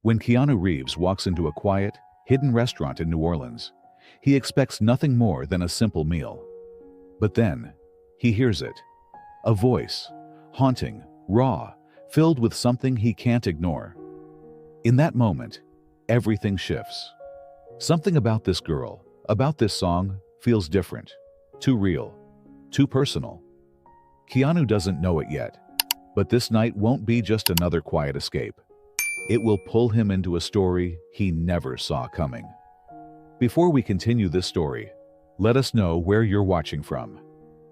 When Keanu Reeves walks into a quiet, hidden restaurant in New Orleans, he expects nothing more than a simple meal. But then, he hears it. A voice, haunting, raw, filled with something he can't ignore. In that moment, everything shifts. Something about this girl, about this song, feels different, too real, too personal. Keanu doesn't know it yet, but this night won't be just another quiet escape. It will pull him into a story he never saw coming. Before we continue this story, let us know where you're watching from.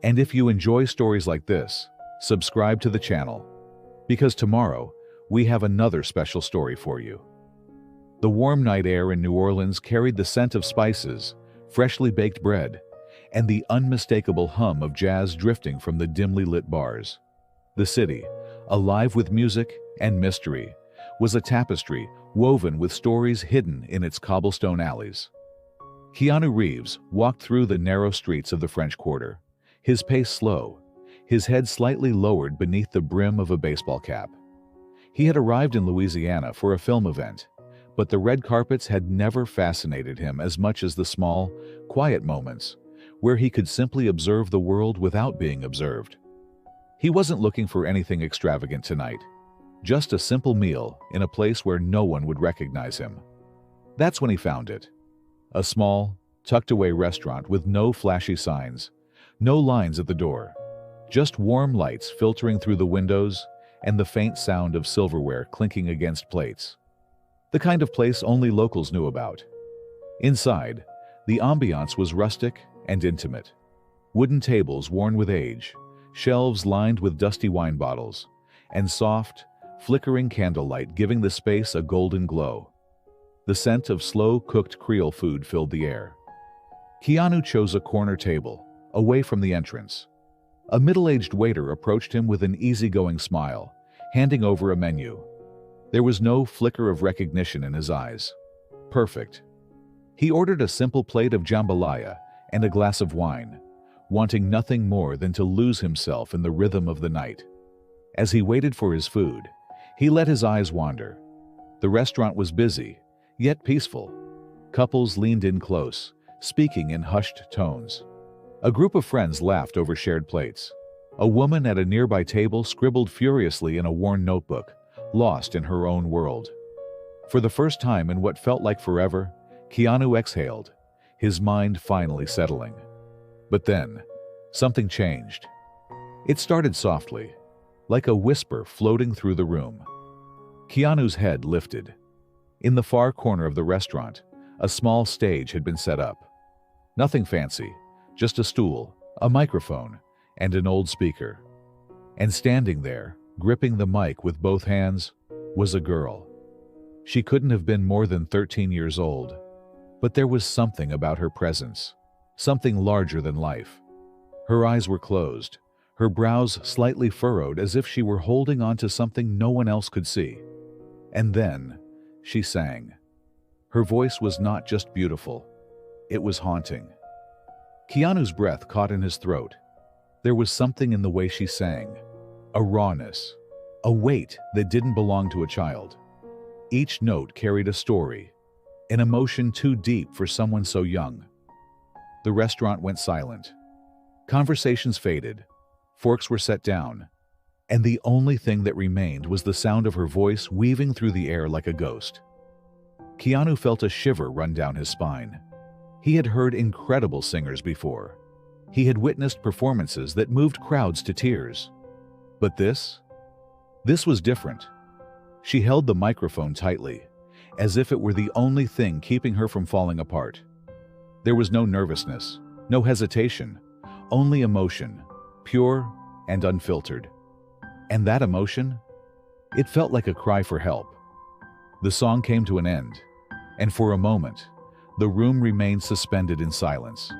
And if you enjoy stories like this, subscribe to the channel, because tomorrow we have another special story for you. The warm night air in New Orleans carried the scent of spices, freshly baked bread, and the unmistakable hum of jazz drifting from the dimly lit bars. The city, alive with music and mystery, was a tapestry woven with stories hidden in its cobblestone alleys. Keanu Reeves walked through the narrow streets of the French Quarter, his pace slow, his head slightly lowered beneath the brim of a baseball cap. He had arrived in Louisiana for a film event, but the red carpets had never fascinated him as much as the small, quiet moments where he could simply observe the world without being observed. He wasn't looking for anything extravagant tonight, just a simple meal in a place where no one would recognize him. That's when he found it. A small, tucked-away restaurant with no flashy signs, no lines at the door, just warm lights filtering through the windows and the faint sound of silverware clinking against plates. The kind of place only locals knew about. Inside, the ambiance was rustic and intimate. Wooden tables worn with age, shelves lined with dusty wine bottles, and soft, flickering candlelight giving the space a golden glow. The scent of slow-cooked Creole food filled the air. Keanu chose a corner table, away from the entrance. A middle-aged waiter approached him with an easygoing smile, handing over a menu. There was no flicker of recognition in his eyes. Perfect. He ordered a simple plate of jambalaya and a glass of wine, wanting nothing more than to lose himself in the rhythm of the night. As he waited for his food, he let his eyes wander. The restaurant was busy, yet peaceful. Couples leaned in close, speaking in hushed tones. A group of friends laughed over shared plates. A woman at a nearby table scribbled furiously in a worn notebook, lost in her own world. For the first time in what felt like forever, Keanu exhaled, his mind finally settling. But then, something changed. It started softly, like a whisper floating through the room. Keanu's head lifted. In the far corner of the restaurant, a small stage had been set up. Nothing fancy, just a stool, a microphone, and an old speaker. And standing there, gripping the mic with both hands, was a girl. She couldn't have been more than 13 years old, but there was something about her presence, something larger than life. Her eyes were closed, her brows slightly furrowed as if she were holding on to something no one else could see. And then, she sang. Her voice was not just beautiful, it was haunting. Keanu's breath caught in his throat. There was something in the way she sang, a rawness, a weight that didn't belong to a child. Each note carried a story, an emotion too deep for someone so young. The restaurant went silent. Conversations faded, forks were set down, and the only thing that remained was the sound of her voice weaving through the air like a ghost. Keanu felt a shiver run down his spine. He had heard incredible singers before. He had witnessed performances that moved crowds to tears. But this was different. She held the microphone tightly, as if it were the only thing keeping her from falling apart. There was no nervousness, no hesitation, only emotion, pure and unfiltered. And that emotion? It felt like a cry for help. The song came to an end, and for a moment, the room remained suspended in silence.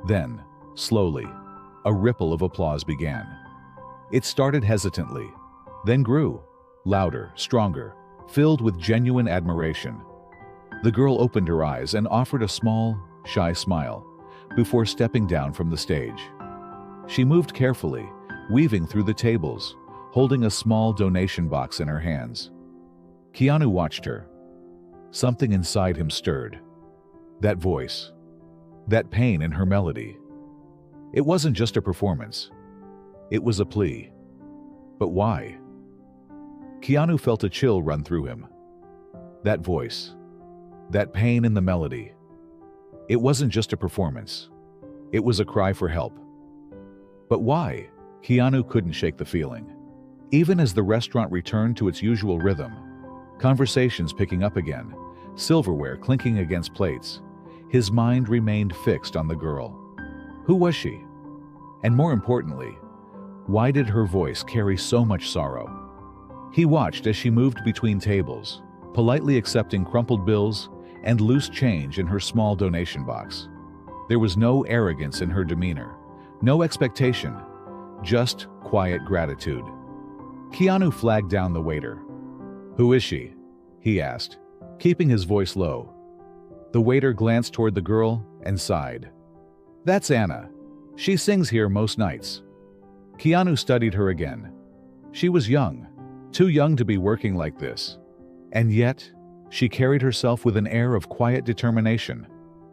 Then, slowly, a ripple of applause began. It started hesitantly, then grew, louder, stronger, filled with genuine admiration. The girl opened her eyes and offered a small, shy smile before stepping down from the stage. She moved carefully, weaving through the tables, holding a small donation box in her hands. Keanu watched her, something inside him stirred. That voice, that pain in her melody. It wasn't just a performance. It was a plea. But why? Keanu felt a chill run through him. That voice, that pain in the melody. It wasn't just a performance. It was a cry for help. But why? Keanu couldn't shake the feeling. Even as the restaurant returned to its usual rhythm, conversations picking up again, silverware clinking against plates, his mind remained fixed on the girl. Who was she? And more importantly, why did her voice carry so much sorrow? He watched as she moved between tables, politely accepting crumpled bills and loose change in her small donation box. There was no arrogance in her demeanor, no expectation, just quiet gratitude. Keanu flagged down the waiter. "Who is she?" he asked, keeping his voice low. The waiter glanced toward the girl and sighed. "That's Anna. She sings here most nights." Keanu studied her again. She was young, too young to be working like this. And yet, she carried herself with an air of quiet determination,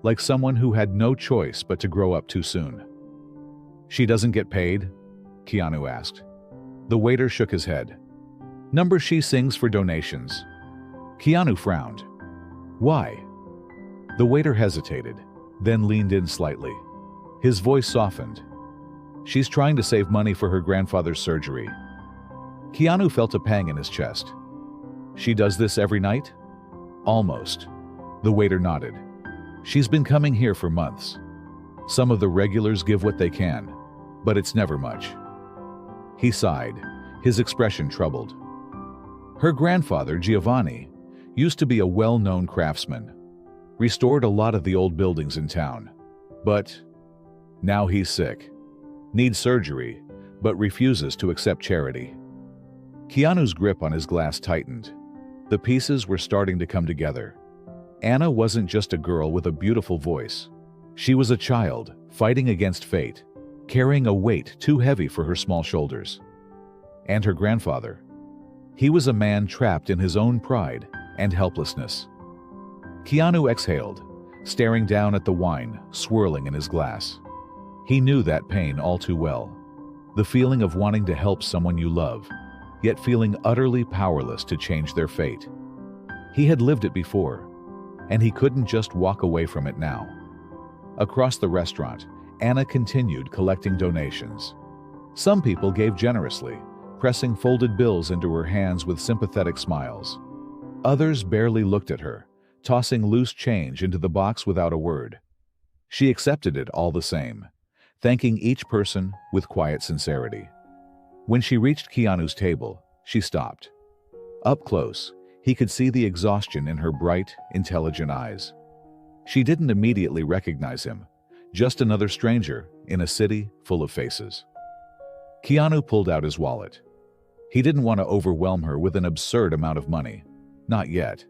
like someone who had no choice but to grow up too soon. "She doesn't get paid?" Keanu asked. The waiter shook his head. "Number she sings for donations." Keanu frowned. "Why?" The waiter hesitated, then leaned in slightly. His voice softened. "She's trying to save money for her grandfather's surgery." Keanu felt a pang in his chest. "She does this every night?" "Almost." The waiter nodded. "She's been coming here for months. Some of the regulars give what they can, but it's never much." He sighed, his expression troubled. Her grandfather, Giovanni, used to be a well-known craftsman, restored a lot of the old buildings in town. But now he's sick, needs surgery, but refuses to accept charity. Keanu's grip on his glass tightened. The pieces were starting to come together. Anna wasn't just a girl with a beautiful voice. She was a child, fighting against fate, carrying a weight too heavy for her small shoulders. And her grandfather. He was a man trapped in his own pride and helplessness. Keanu exhaled, staring down at the wine swirling in his glass. He knew that pain all too well. The feeling of wanting to help someone you love, yet feeling utterly powerless to change their fate. He had lived it before, and he couldn't just walk away from it now. Across the restaurant, Anna continued collecting donations. Some people gave generously, pressing folded bills into her hands with sympathetic smiles. Others barely looked at her, tossing loose change into the box without a word. She accepted it all the same, thanking each person with quiet sincerity. When she reached Keanu's table, she stopped. Up close, he could see the exhaustion in her bright, intelligent eyes. She didn't immediately recognize him, just another stranger in a city full of faces. Keanu pulled out his wallet. He didn't want to overwhelm her with an absurd amount of money. Not yet.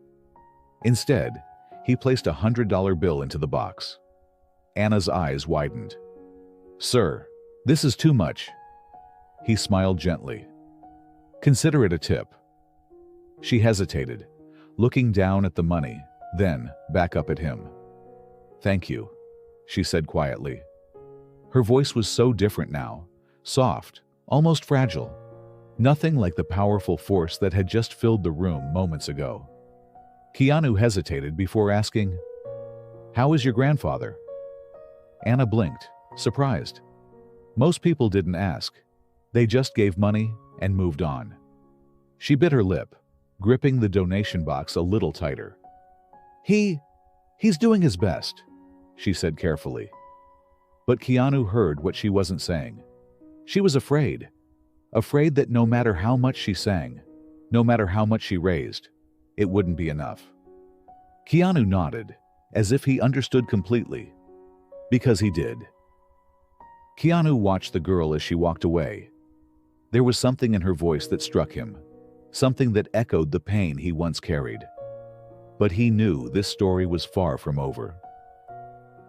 Instead, he placed a $100 bill into the box. Anna's eyes widened. "Sir, this is too much." He smiled gently. "Consider it a tip." She hesitated, looking down at the money, then back up at him. "Thank you," she said quietly. Her voice was so different now, soft, almost fragile. Nothing like the powerful force that had just filled the room moments ago. Keanu hesitated before asking, "How is your grandfather?" Anna blinked, surprised. Most people didn't ask. They just gave money and moved on. She bit her lip, gripping the donation box a little tighter. He's doing his best," she said carefully. But Keanu heard what she wasn't saying. She was afraid that no matter how much she sang, no matter how much she raised, it wouldn't be enough. Keanu nodded, as if he understood completely, because he did. Keanu watched the girl as she walked away. There was something in her voice that struck him, something that echoed the pain he once carried. But he knew this story was far from over.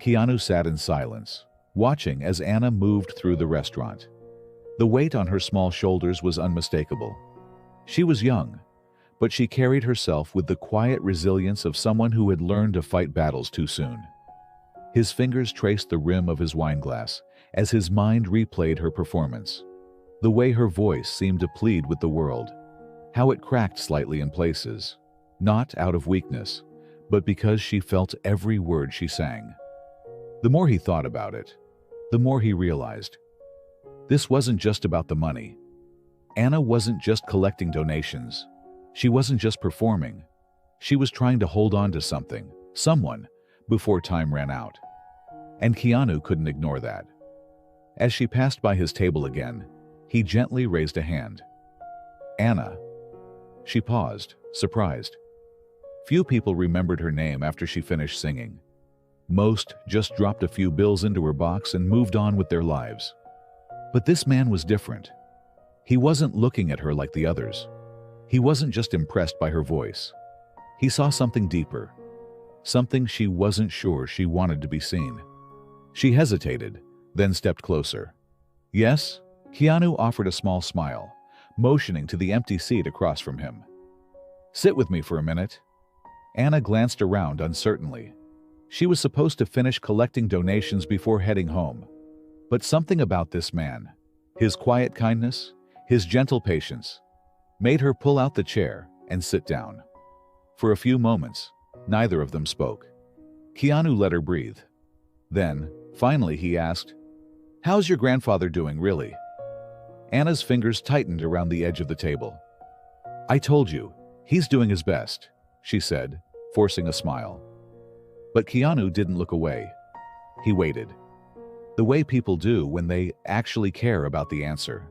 Keanu sat in silence, watching as Anna moved through the restaurant. The weight on her small shoulders was unmistakable. She was young, but she carried herself with the quiet resilience of someone who had learned to fight battles too soon. His fingers traced the rim of his wineglass as his mind replayed her performance. The way her voice seemed to plead with the world, how it cracked slightly in places, not out of weakness, but because she felt every word she sang. The more he thought about it, the more he realized. This wasn't just about the money. Anna wasn't just collecting donations. She wasn't just performing. She was trying to hold on to something, someone, before time ran out. And Keanu couldn't ignore that. As she passed by his table again, he gently raised a hand. Anna. She paused, surprised. Few people remembered her name after she finished singing. Most just dropped a few bills into her box and moved on with their lives. But this man was different. He wasn't looking at her like the others. He wasn't just impressed by her voice. He saw something deeper, something she wasn't sure she wanted to be seen. She hesitated, then stepped closer. Yes? Keanu offered a small smile, motioning to the empty seat across from him. Sit with me for a minute. Anna glanced around uncertainly. She was supposed to finish collecting donations before heading home. But something about this man, his quiet kindness, his gentle patience, made her pull out the chair and sit down. For a few moments, neither of them spoke. Keanu let her breathe. Then, finally he asked, "How's your grandfather doing, really?" Anna's fingers tightened around the edge of the table. "I told you, he's doing his best," she said, forcing a smile. But Keanu didn't look away. He waited. The way people do when they actually care about the answer.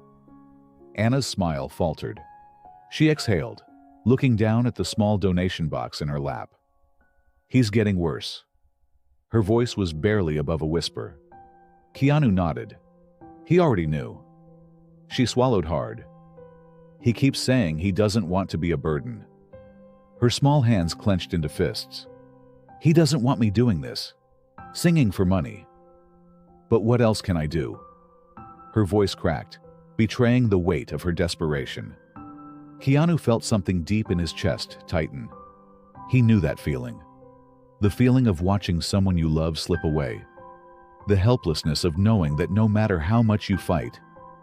Anna's smile faltered. She exhaled, looking down at the small donation box in her lap. "He's getting worse." Her voice was barely above a whisper. Keanu nodded. He already knew. She swallowed hard. "He keeps saying he doesn't want to be a burden." Her small hands clenched into fists. "He doesn't want me doing this, singing for money. But what else can I do?" Her voice cracked, betraying the weight of her desperation. Keanu felt something deep in his chest tighten. He knew that feeling. The feeling of watching someone you love slip away. The helplessness of knowing that no matter how much you fight,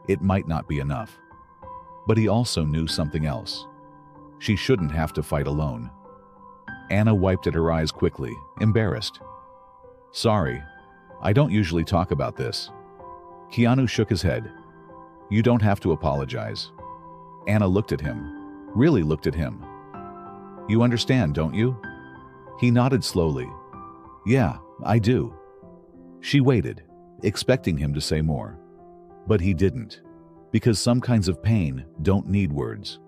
it might not be enough. But he also knew something else. She shouldn't have to fight alone. Anna wiped at her eyes quickly, embarrassed. "Sorry, I don't usually talk about this." Keanu shook his head. "You don't have to apologize." Anna looked at him, really looked at him. "You understand, don't you?" He nodded slowly. "Yeah, I do." She waited, expecting him to say more. But he didn't, because some kinds of pain don't need words.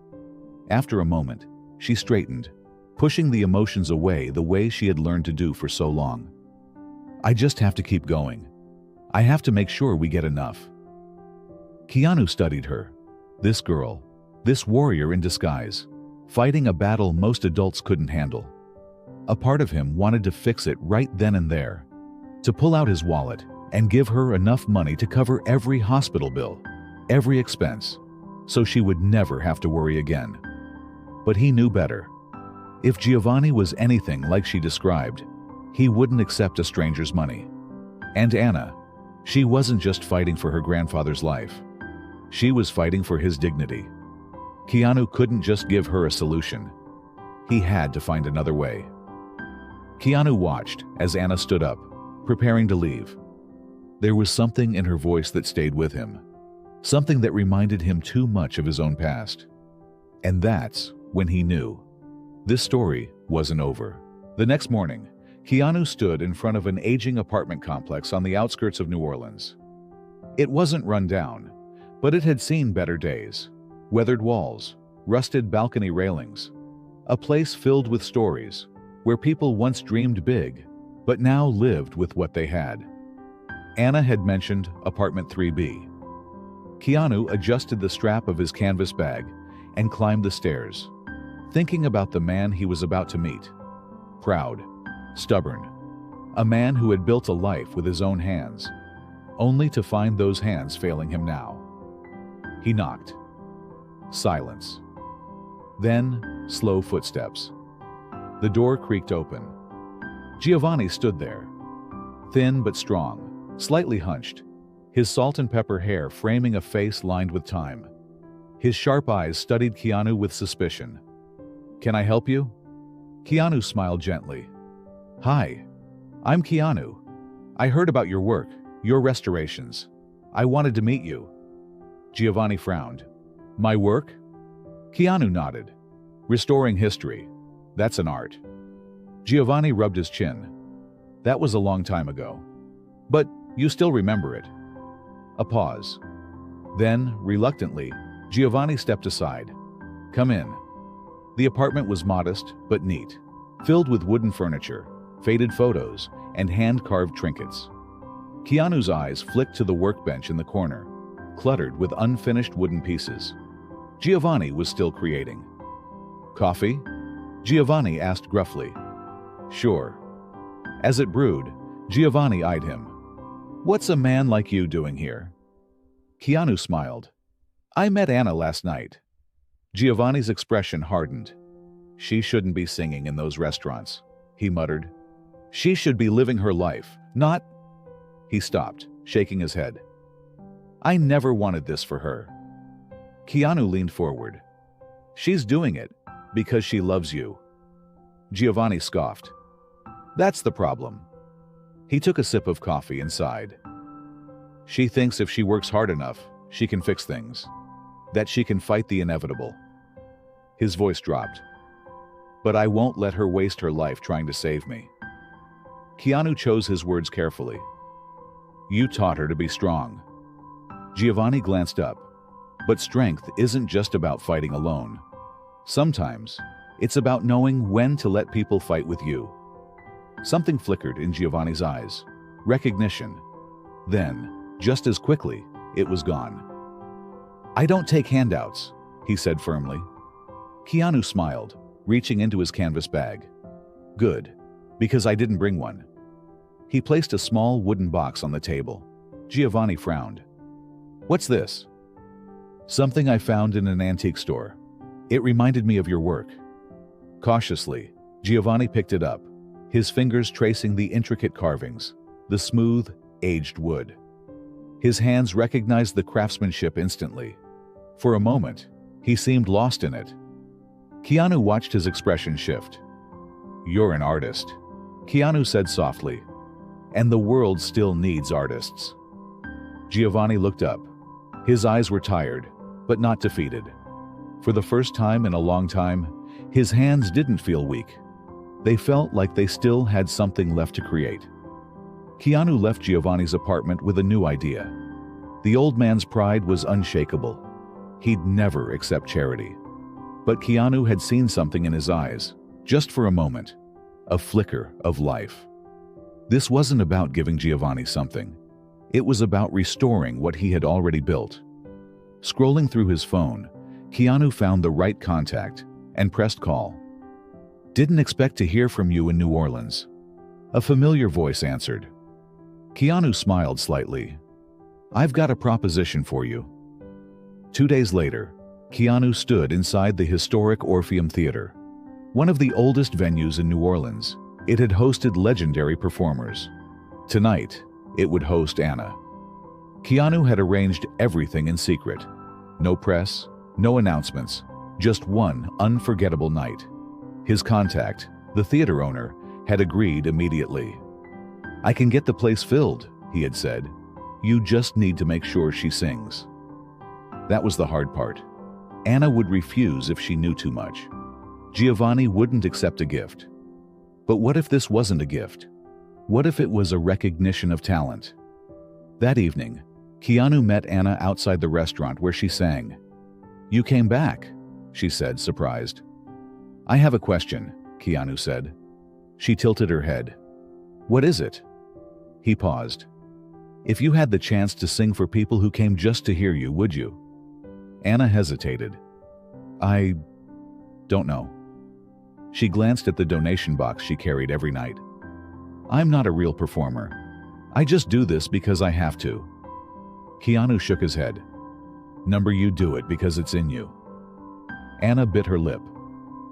After a moment, she straightened, pushing the emotions away the way she had learned to do for so long. "I just have to keep going. I have to make sure we get enough." Keanu studied her. This girl, this warrior in disguise, fighting a battle most adults couldn't handle. A part of him wanted to fix it right then and there, to pull out his wallet and give her enough money to cover every hospital bill, every expense, so she would never have to worry again. But he knew better. If Giovanni was anything like she described, he wouldn't accept a stranger's money. And Anna, she wasn't just fighting for her grandfather's life. She was fighting for his dignity. Keanu couldn't just give her a solution. He had to find another way. Keanu watched as Anna stood up, preparing to leave. There was something in her voice that stayed with him, something that reminded him too much of his own past. And that's when he knew. This story wasn't over. The next morning, Keanu stood in front of an aging apartment complex on the outskirts of New Orleans. It wasn't run down, but it had seen better days. Weathered walls, rusted balcony railings, a place filled with stories where people once dreamed big, but now lived with what they had. Anna had mentioned apartment 3B. Keanu adjusted the strap of his canvas bag and climbed the stairs, thinking about the man he was about to meet. Proud, stubborn, a man who had built a life with his own hands, only to find those hands failing him now. He knocked. Silence. Then, slow footsteps. The door creaked open. Giovanni stood there, thin but strong, slightly hunched, his salt and pepper hair framing a face lined with time. His sharp eyes studied Keanu with suspicion. "Can I help you?" Keanu smiled gently. "Hi, I'm Keanu. I heard about your work, your restorations. I wanted to meet you." Giovanni frowned. "My work?" Keanu nodded. "Restoring history. That's an art." Giovanni rubbed his chin. "That was a long time ago. But you still remember it." A pause. Then, reluctantly, Giovanni stepped aside. "Come in." The apartment was modest but neat, filled with wooden furniture, faded photos, and hand-carved trinkets. Keanu's eyes flicked to the workbench in the corner, cluttered with unfinished wooden pieces. Giovanni was still creating. "Coffee?" Giovanni asked gruffly. "Sure." As it brewed, Giovanni eyed him. "What's a man like you doing here?" Keanu smiled. "I met Anna last night." Giovanni's expression hardened. "She shouldn't be singing in those restaurants," he muttered. "She should be living her life, not—" He stopped, shaking his head. "I never wanted this for her." Keanu leaned forward. "She's doing it because she loves you." Giovanni scoffed. "That's the problem." He took a sip of coffee and sighed. "She thinks if she works hard enough, she can fix things. That she can fight the inevitable." His voice dropped. "But I won't let her waste her life trying to save me." Keanu chose his words carefully. "You taught her to be strong." Giovanni glanced up. "But strength isn't just about fighting alone. Sometimes, it's about knowing when to let people fight with you." Something flickered in Giovanni's eyes. Recognition. Then, just as quickly, it was gone. "I don't take handouts," he said firmly. Keanu smiled, reaching into his canvas bag. "Good, because I didn't bring one." He placed a small wooden box on the table. Giovanni frowned. "What's this?" "Something I found in an antique store. It reminded me of your work." Cautiously, Giovanni picked it up, his fingers tracing the intricate carvings, the smooth, aged wood. His hands recognized the craftsmanship instantly. For a moment, he seemed lost in it. Keanu watched his expression shift. "You're an artist," Keanu said softly. "And the world still needs artists." Giovanni looked up. His eyes were tired, but not defeated. For the first time in a long time, his hands didn't feel weak. They felt like they still had something left to create. Keanu left Giovanni's apartment with a new idea. The old man's pride was unshakable. He'd never accept charity. But Keanu had seen something in his eyes, just for a moment, a flicker of life. This wasn't about giving Giovanni something. It was about restoring what he had already built. Scrolling through his phone, Keanu found the right contact and pressed call. "Didn't expect to hear from you in New Orleans." A familiar voice answered. Keanu smiled slightly. "I've got a proposition for you." 2 days later, Keanu stood inside the historic Orpheum Theater, one of the oldest venues in New Orleans. It had hosted legendary performers. Tonight, it would host Anna. Keanu had arranged everything in secret. No press, no announcements, just one unforgettable night. His contact, the theater owner, had agreed immediately. "I can get the place filled," he had said. "You just need to make sure she sings." That was the hard part. Anna would refuse if she knew too much. Giovanni wouldn't accept a gift. But what if this wasn't a gift? What if it was a recognition of talent? That evening, Keanu met Anna outside the restaurant where she sang. "You came back," she said, surprised. "I have a question," Keanu said. She tilted her head. "What is it?" He paused. "If you had the chance to sing for people who came just to hear you, would you?" Anna hesitated. "I don't know." She glanced at the donation box she carried every night. "I'm not a real performer. I just do this because I have to." Keanu shook his head. "You do it because it's in you." Anna bit her lip.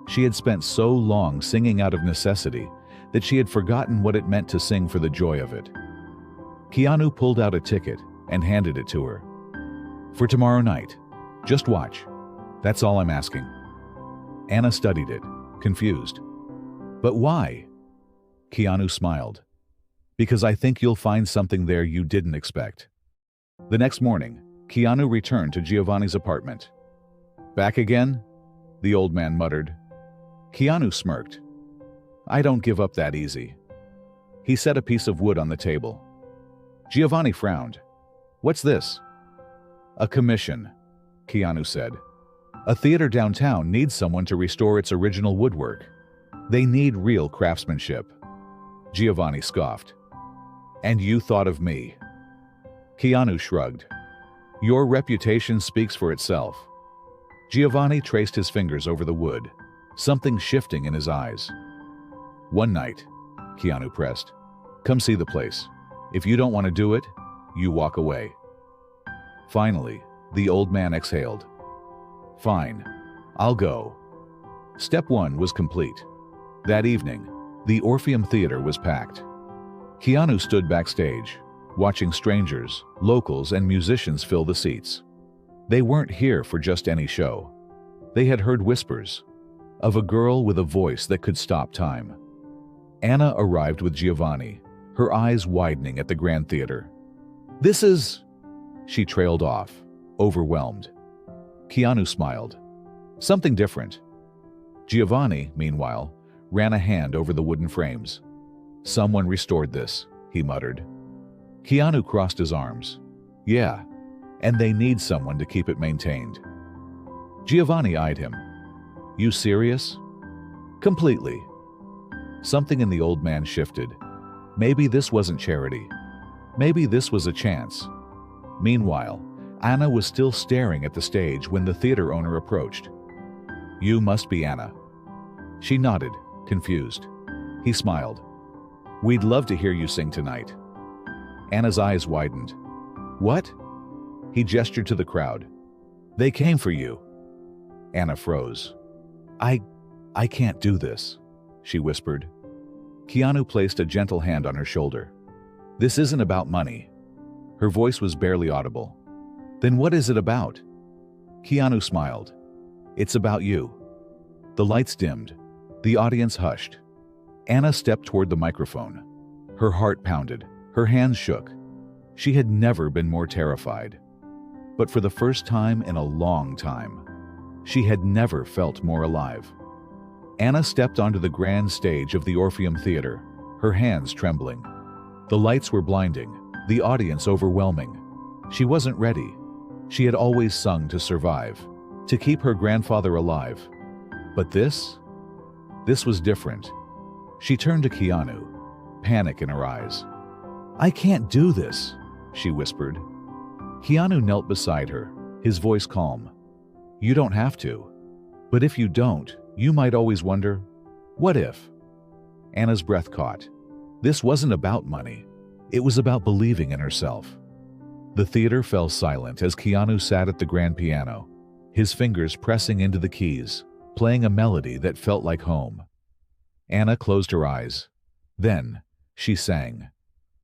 She had spent so long singing out of necessity that she had forgotten what it meant to sing for the joy of it. Keanu pulled out a ticket and handed it to her. "For tomorrow night. Just watch. That's all I'm asking." Anna studied it, confused. "But why?" Keanu smiled. "Because I think you'll find something there you didn't expect." The next morning, Keanu returned to Giovanni's apartment. "Back again?" the old man muttered. Keanu smirked. "I don't give up that easy." He set a piece of wood on the table. Giovanni frowned. "What's this?" "A commission," Keanu said. "A theater downtown needs someone to restore its original woodwork. They need real craftsmanship." Giovanni scoffed. "And you thought of me." Keanu shrugged. "Your reputation speaks for itself." Giovanni traced his fingers over the wood, something shifting in his eyes. "One night," Keanu pressed. "Come see the place. If you don't want to do it, you walk away." Finally, the old man exhaled. "Fine, I'll go." Step one was complete. That evening, the Orpheum Theater was packed. Keanu stood backstage, watching strangers, locals, and musicians fill the seats. They weren't here for just any show. They had heard whispers of a girl with a voice that could stop time. Anna arrived with Giovanni, her eyes widening at the Grand Theater. "This is..." She trailed off, overwhelmed. Keanu smiled. "Something different." Giovanni, meanwhile, ran a hand over the wooden frames. "Someone restored this," he muttered. Keanu crossed his arms. "Yeah, and they need someone to keep it maintained." Giovanni eyed him. "You serious?" "Completely." Something in the old man shifted. Maybe this wasn't charity. Maybe this was a chance. Meanwhile, Anna was still staring at the stage when the theater owner approached. "You must be Anna." She nodded, confused. He smiled. "We'd love to hear you sing tonight." Anna's eyes widened. "What?" He gestured to the crowd. "They came for you." Anna froze. I can't do this," she whispered. Keanu placed a gentle hand on her shoulder. "This isn't about money." Her voice was barely audible. "Then what is it about?" Keanu smiled. "It's about you." The lights dimmed. The audience hushed. Anna stepped toward the microphone. Her heart pounded. Her hands shook. She had never been more terrified. But for the first time in a long time, she had never felt more alive. Anna stepped onto the grand stage of the Orpheum Theater, her hands trembling. The lights were blinding, the audience overwhelming. She wasn't ready. She had always sung to survive, to keep her grandfather alive. But this was different. She turned to Keanu, panic in her eyes. "I can't do this," she whispered. Keanu knelt beside her, his voice calm. "You don't have to. But if you don't, you might always wonder, what if?" Anna's breath caught. This wasn't about money. It was about believing in herself. The theater fell silent as Keanu sat at the grand piano, his fingers pressing into the keys, playing a melody that felt like home. Anna closed her eyes. Then, she sang.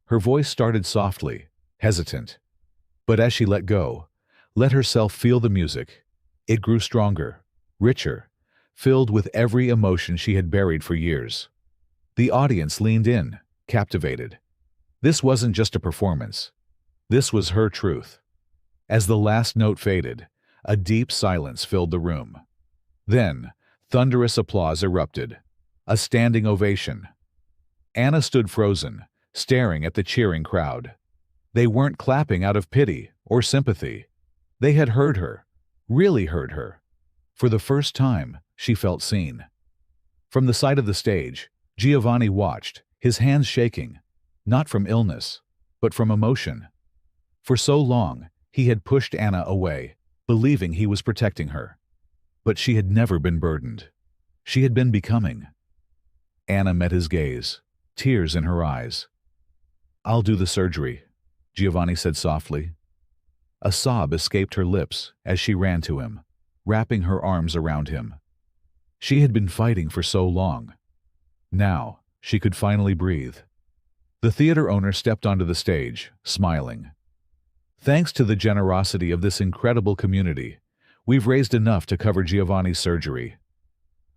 Her voice started softly, hesitant. But as she let go, let herself feel the music, it grew stronger, richer, filled with every emotion she had buried for years. The audience leaned in, captivated. This wasn't just a performance. This was her truth. As the last note faded, a deep silence filled the room. Then, thunderous applause erupted. A standing ovation. Anna stood frozen, staring at the cheering crowd. They weren't clapping out of pity or sympathy. They had heard her, really heard her. For the first time, she felt seen. From the side of the stage, Giovanni watched, his hands shaking, not from illness, but from emotion. For so long, he had pushed Anna away, believing he was protecting her. But she had never been burdened. She had been becoming. Anna met his gaze, tears in her eyes. "I'll do the surgery," Giovanni said softly. A sob escaped her lips as she ran to him, wrapping her arms around him. She had been fighting for so long. Now, she could finally breathe. The theater owner stepped onto the stage, smiling. Thanks to the generosity of this incredible community, we've raised enough to cover Giovanni's surgery.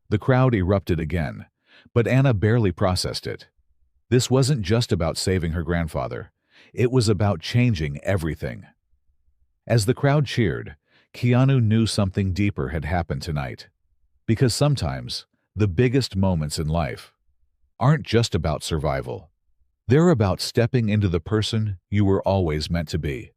The crowd erupted again, but Anna barely processed it. This wasn't just about saving her grandfather. It was about changing everything. As the crowd cheered, Keanu knew something deeper had happened tonight. Because sometimes, the biggest moments in life aren't just about survival. They're about stepping into the person you were always meant to be.